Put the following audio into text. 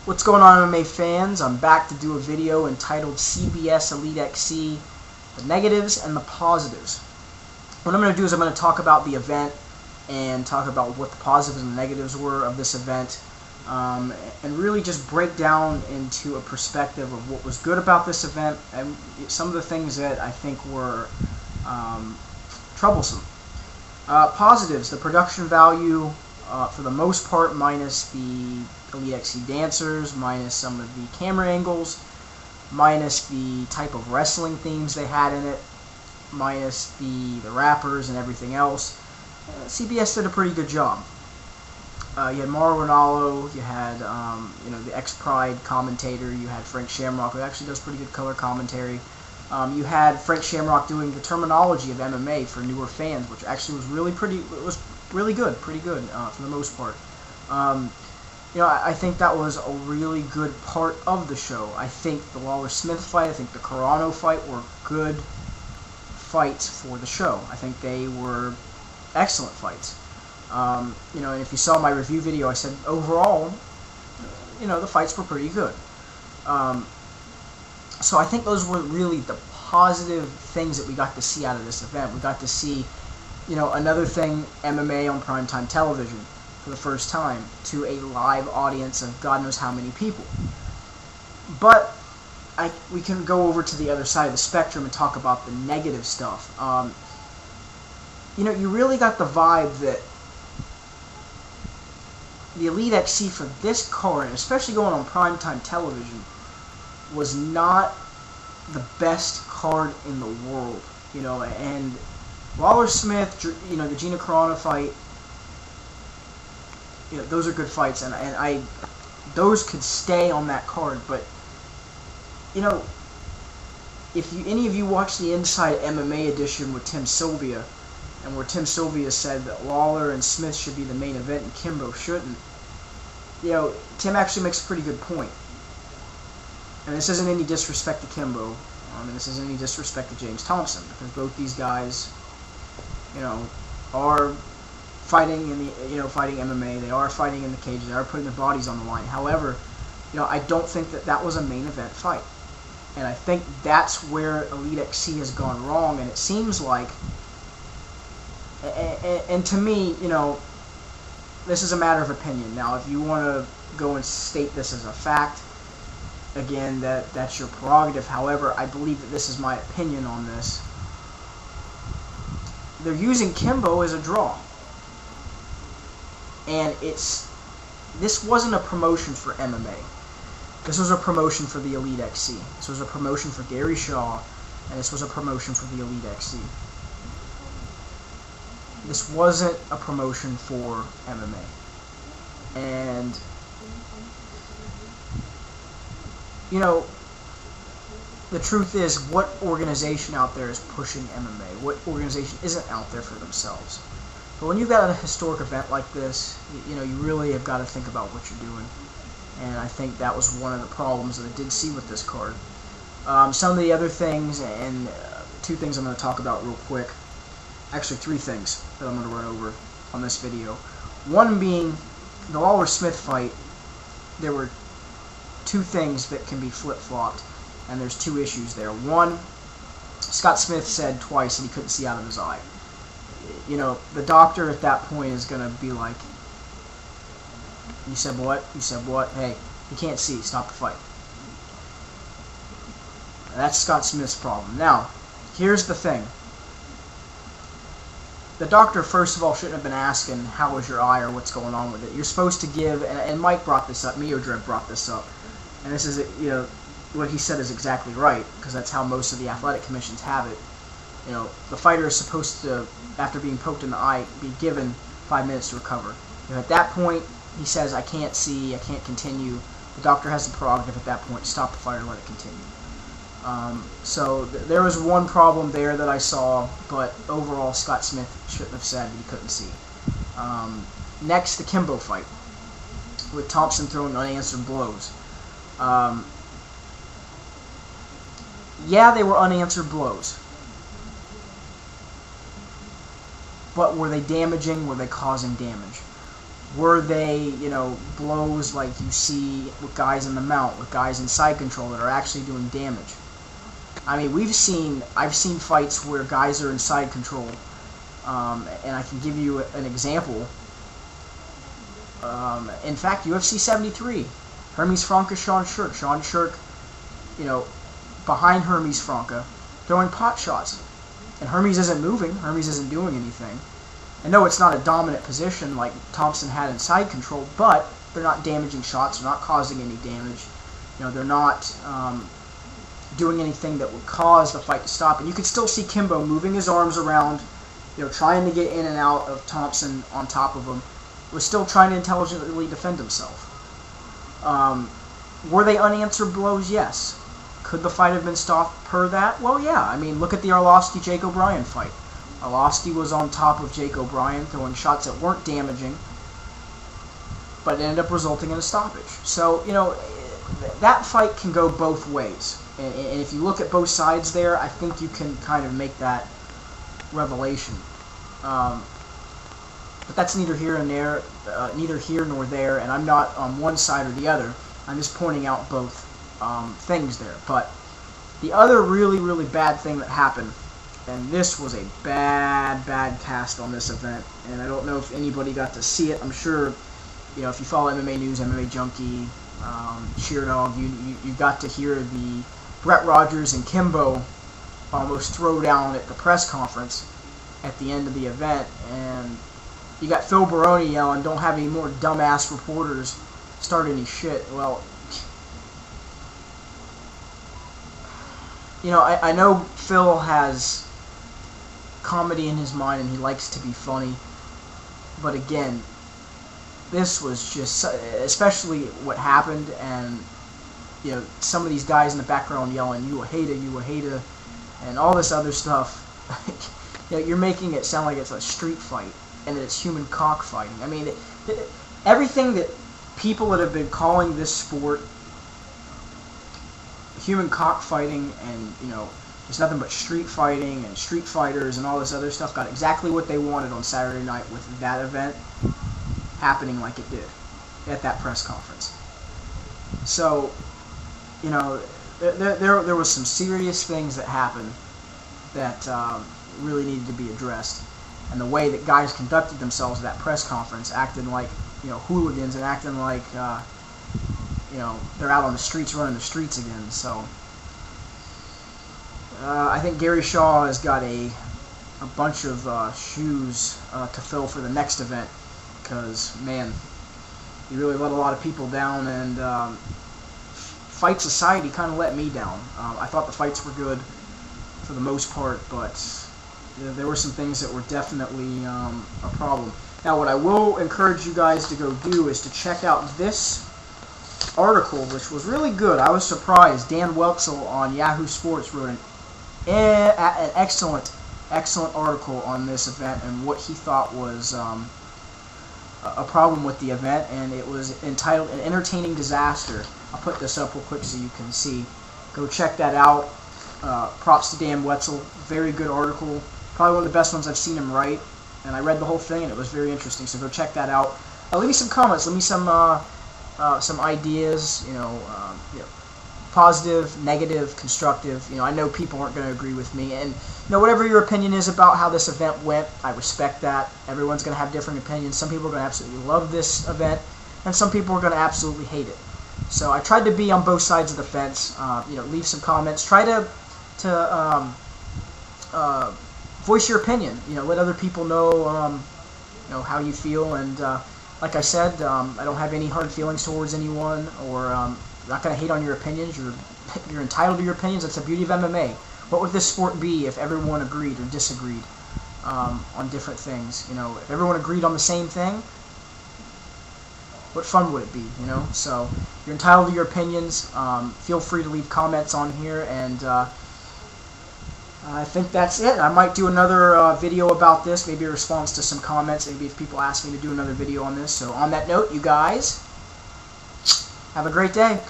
What's going on, MMA fans? I'm back to do a video entitled CBS Elite XC, the negatives and the positives. What I'm going to do is I'm going to talk about the event and talk about what the positives and the negatives were of this event, and really just break down into a perspective of what was good about this event and some of the things that I think were troublesome. Positives: the production value, for the most part, minus the Elite XC dancers, minus some of the camera angles, minus the type of wrestling themes they had in it, minus the rappers and everything else. CBS did a pretty good job. You had Mauro Ranallo, you had the ex-Pride commentator, you had Frank Shamrock, who actually does pretty good color commentary. You had Frank Shamrock doing the terminology of MMA for newer fans, which actually was really good for the most part. I think that was a really good part of the show. I think the Lawler-Smith fight, I think the Carano fight were good fights for the show. I think they were excellent fights. And if you saw my review video, I said overall, the fights were pretty good. So I think those were really the positive things that we got to see out of this event. We got to see, another thing, MMA on primetime television for the first time to a live audience of God knows how many people. But we can go over to the other side of the spectrum and talk about the negative stuff. You really got the vibe that the Elite XC for this card, especially going on primetime television, was not the best card in the world. And Lawler-Smith, the Gina Carano fight, those are good fights, and those could stay on that card. But if any of you watch the Inside MMA edition with Tim Sylvia, and where Tim Sylvia said that Lawler and Smith should be the main event and Kimbo shouldn't, Tim actually makes a pretty good point. And this isn't any disrespect to Kimbo, and this isn't any disrespect to James Thompson, because both these guys, are fighting in the, fighting MMA. They are fighting in the cage. They are putting their bodies on the line. However, I don't think that was a main event fight, and I think that's where Elite XC has gone wrong. And it seems like, and to me, this is a matter of opinion. Now, if you want to go and state this as a fact, again, that's your prerogative. However, I believe that this is my opinion on this. They're using Kimbo as a draw. And this wasn't a promotion for MMA. This was a promotion for the Elite XC. This was a promotion for Gary Shaw, and this was a promotion for the Elite XC. This wasn't a promotion for MMA. And the truth is, what organization out there is pushing MMA? What organization isn't out there for themselves? But when you've got a historic event like this, you really have got to think about what you're doing. And I think that was one of the problems that I did see with this card. Some of the other things, and two things I'm going to talk about real quick. Actually, three things that I'm going to run over on this video. One being the Lawler-Smith fight. There were two things that can be flip-flopped, and there's two issues there. One, Scott Smith said twice that he couldn't see out of his eye. The doctor at that point is going to be like, you said what? You said what? Hey, he can't see. Stop the fight. And that's Scott Smith's problem. Now, here's the thing. The doctor, first of all, shouldn't have been asking, how was your eye or what's going on with it. You're supposed to give, and Mike brought this up, Meodrev brought this up, and this is, what he said is exactly right, because that's how most of the athletic commissions have it. The fighter is supposed to, after being poked in the eye, be given 5 minutes to recover. At that point, he says, I can't see, I can't continue. The doctor has the prerogative at that point to stop the fight or let it continue. So there was one problem there that I saw, but overall Scott Smith shouldn't have said that he couldn't see. Next, the Kimbo fight, with Thompson throwing unanswered blows. Yeah, they were unanswered blows. But were they damaging? Were they causing damage? Were they, you know, blows like you see with guys in the mount, with guys in side control that are actually doing damage? I mean, I've seen fights where guys are in side control, and I can give you an example. In fact, UFC 73, Hermes Franca, Sean Shirk, you know, behind Hermes Franca, throwing pot shots, and Hermes isn't moving, Hermes isn't doing anything. I know it's not a dominant position like Thompson had in side control, but they're not damaging shots, they're not causing any damage. You know, they're not doing anything that would cause the fight to stop. And you could still see Kimbo moving his arms around, you know, trying to get in and out of Thompson on top of him, was still trying to intelligently defend himself. Were they unanswered blows? Yes. Could the fight have been stopped per that? Well, yeah. I mean, look at the Arlovski-Jake O'Brien fight. Arlovski was on top of Jake O'Brien, throwing shots that weren't damaging, but it ended up resulting in a stoppage. So, you know, that fight can go both ways. And if you look at both sides there, I think you can kind of make that revelation. But that's neither here and there, neither here nor there, and I'm not on one side or the other. I'm just pointing out both things there. But the other really, really bad thing that happened, and this was a bad cast on this event, and I don't know if anybody got to see it. I'm sure, you know, if you follow MMA News, MMA Junkie, Sheerdog, you got to hear the Brett Rogers and Kimbo almost throw down at the press conference at the end of the event, and you got Phil Baroni yelling, "Don't have any more dumbass reporters start any shit." Well, you know, I know Phil has comedy in his mind and he likes to be funny, but again, this was just, especially what happened, and you know, some of these guys in the background yelling, "You a hater," and all this other stuff. You know, you're making it sound like it's a street fight and that it's human cockfighting. I mean, everything that people that have been calling this sport human cockfighting, and you know, it's nothing but street fighting and street fighters and all this other stuff, got exactly what they wanted on Saturday night with that event happening like it did at that press conference. So, you know, there was some serious things that happened that really needed to be addressed, and the way that guys conducted themselves at that press conference, acting like, you know, hooligans and acting like you know, they're out on the streets running the streets again. So I think Gary Shaw has got a bunch of shoes to fill for the next event, because man, he really let a lot of people down, and Fight Society kind of let me down. I thought the fights were good for the most part, but there were some things that were definitely a problem. Now, what I will encourage you guys to go do is to check out this article, which was really good. I was surprised. Dan Weltzel on Yahoo Sports wrote an excellent article on this event and what he thought was a problem with the event, and it was entitled "An Entertaining Disaster." I'll put this up real quick so you can see. Go check that out. Props to Dan Wetzel. Very good article. Probably one of the best ones I've seen him write. And I read the whole thing, and it was very interesting. So go check that out. Leave me some comments. Leave me some ideas. You know, positive, negative, constructive. You know, I know people aren't going to agree with me, and you know, whatever your opinion is about how this event went, I respect that. Everyone's going to have different opinions. Some people are going to absolutely love this event, and some people are going to absolutely hate it. So I tried to be on both sides of the fence. You know, leave some comments. Try to voice your opinion. You know, let other people know you know, how you feel. And like I said, I don't have any hard feelings towards anyone, or not going to hate on your opinions. You're entitled to your opinions. That's the beauty of MMA. What would this sport be if everyone agreed or disagreed on different things? You know, if everyone agreed on the same thing, what fun would it be, you know? So you're entitled to your opinions. Feel free to leave comments on here, and I think that's it. I might do another video about this, maybe a response to some comments, maybe if people ask me to do another video on this. So on that note, you guys, have a great day.